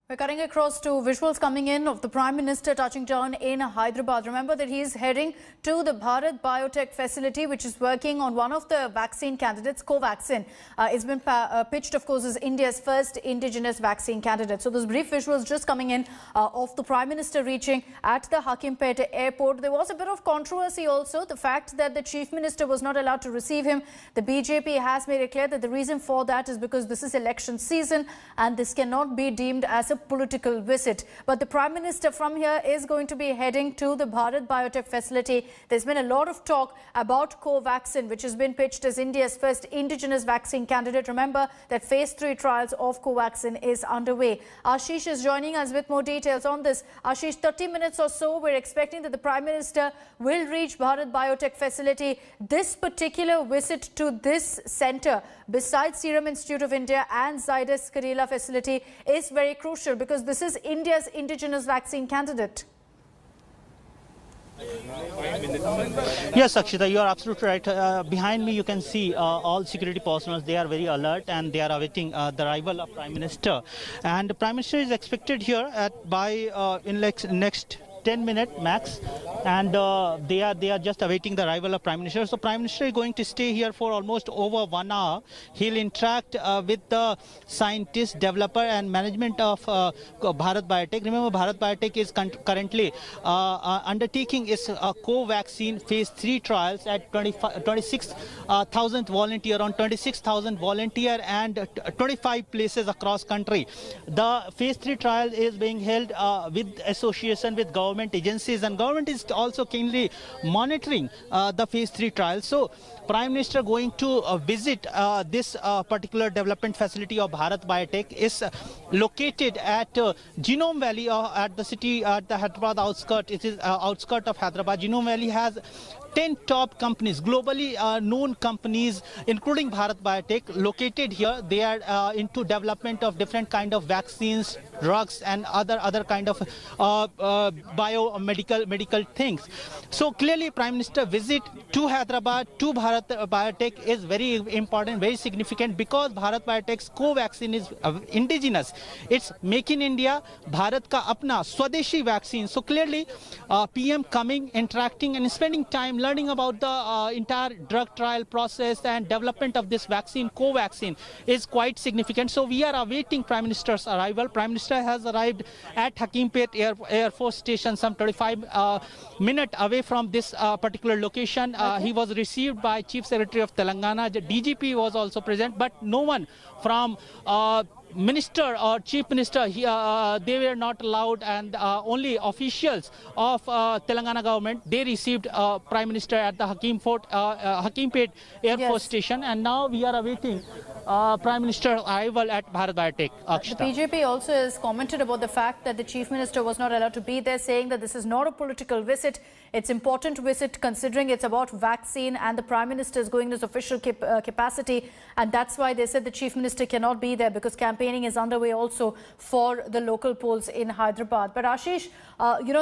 We're cutting across to visuals coming in of the Prime Minister touching down in Hyderabad. Remember that he's heading to the Bharat Biotech facility, which is working on one of the vaccine candidates, Covaxin. It's been pitched, of course, as India's first indigenous vaccine candidate. So those brief visuals just coming in of the Prime Minister reaching at the Hakimpet airport. There was a bit of controversy also, the fact that the Chief Minister was not allowed to receive him. The BJP has made it clear that the reason for that is because this is election season and this cannot be deemed as a political visit. But the Prime Minister from here is going to be heading to the Bharat Biotech facility. There's been a lot of talk about Covaxin, which has been pitched as India's first indigenous vaccine candidate. Remember that phase 3 trials of Covaxin is underway. Ashish is joining us with more details on this. Ashish, 30 minutes or so, we're expecting that the Prime Minister will reach Bharat Biotech facility. This particular visit to this centre, besides Serum Institute of India and Zydus Cadila facility, is very crucial because this is India's indigenous vaccine candidate. Yes, Akshita, you are absolutely right. Behind me, you can see all security personnel. They are very alert and they are awaiting the arrival of Prime Minister. And the Prime Minister is expected here in next 10 minutes max, and they are just awaiting the arrival of Prime Minister. So Prime Minister is going to stay here for almost over 1 hour. He'll interact with the scientists, developer and management of Bharat Biotech. Remember, Bharat Biotech is currently undertaking its Covaxin phase 3 trials at 26,000 volunteer on 26,000 volunteer and 25 places across country. The phase 3 trial is being held with association with government agencies, and government is also keenly monitoring the phase 3 trials. So Prime Minister going to visit this particular development facility of Bharat Biotech is located at Genome Valley at the city, at the Hyderabad outskirt. It is outskirt of Hyderabad. Genome Valley has 10 top companies, globally known companies, including Bharat Biotech, located here. They are into development of different kind of vaccines, drugs, and other kind of medical things. So clearly, Prime Minister visit to Hyderabad to Bharat Biotech is very important, very significant, because Bharat Biotech's Covaxin is indigenous. It's make in India, Bharat ka apna Swadeshi vaccine. So clearly, PM coming, interacting, and spending time learning about the entire drug trial process and development of this vaccine, Covaxin, is quite significant. So we are awaiting Prime Minister's arrival. Prime Minister has arrived at Hakimpet Air Force Station, some 25 minutes away from this particular location. He was received by Chief Secretary of Telangana. The DGP was also present, but no one from Minister or Chief Minister, they were not allowed, and only officials of Telangana government, they received Prime Minister at the Hakimpet Air Force Station, and now we are awaiting Prime Minister arrival at Bharat Biotech. The BJP also has commented about the fact that the Chief Minister was not allowed to be there, saying that this is not a political visit. It's important visit considering it's about vaccine and the Prime Minister is going in his official capacity, and that's why they said the Chief Minister cannot be there because campaigning is underway also for the local polls in Hyderabad. But Ashish,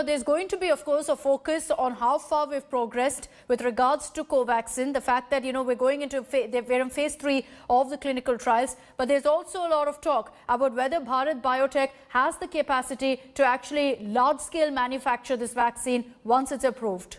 there's going to be, of course, a focus on how far we've progressed with regards to Covaxin, the fact that, we're going into we're in phase 3 of the clinical trials, but there's also a lot of talk about whether Bharat Biotech has the capacity to actually large-scale manufacture this vaccine once it's approved.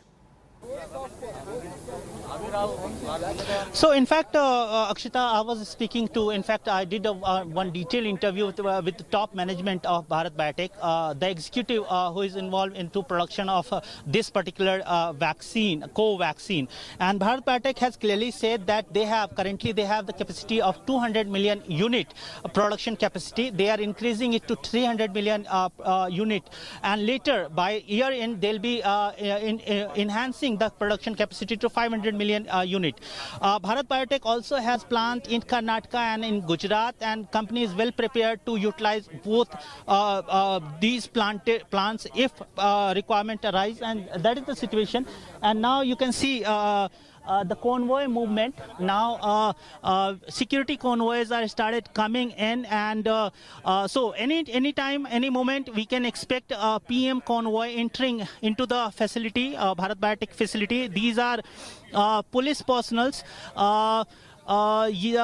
So in fact, Akshita, I was speaking to, I did one detailed interview with the top management of Bharat Biotech, the executive who is involved into production of this particular vaccine, Covaxin. And Bharat Biotech has clearly said that currently they have the capacity of 200 million unit production capacity. They are increasing it to 300 million unit. And later, by year end, they'll be enhancing the production capacity to 500 million unit. Bharat Biotech also has plant in Karnataka and in Gujarat, and company is well prepared to utilize both these plants if requirement arise, and that is the situation. And now you can see the convoy movement. Now security convoys are started coming in, and so any time, any moment, we can expect a PM convoy entering into the facility, Bharat Biotech facility. These are police personals She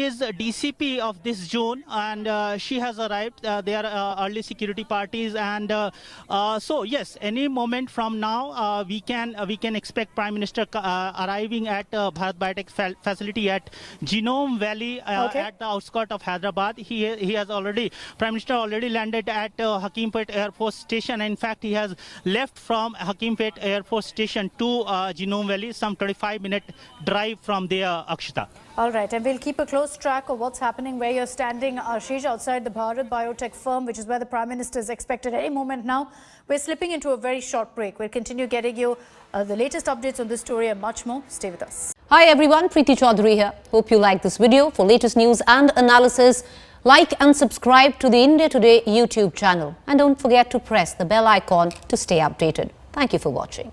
is DCP of this zone, and she has arrived. They are early security parties, and so yes, any moment from now we can expect Prime Minister arriving at Bharat Biotech facility at Genome Valley at the outskirts of Hyderabad. Prime Minister already landed at Hakimpet Air Force Station. In fact, he has left from Hakimpet Air Force Station to Genome Valley, some 25-minute drive from there, Akshita. All right, and we'll keep a close track of what's happening where you're standing, Ashish, outside the Bharat Biotech firm, which is where the Prime Minister is expected any moment now. We're slipping into a very short break. We'll continue getting you the latest updates on this story and much more. Stay with us. Hi everyone, Preeti Chaudhary here. Hope you like this video. For latest news and analysis, like and subscribe to the India Today YouTube channel. And don't forget to press the bell icon to stay updated. Thank you for watching.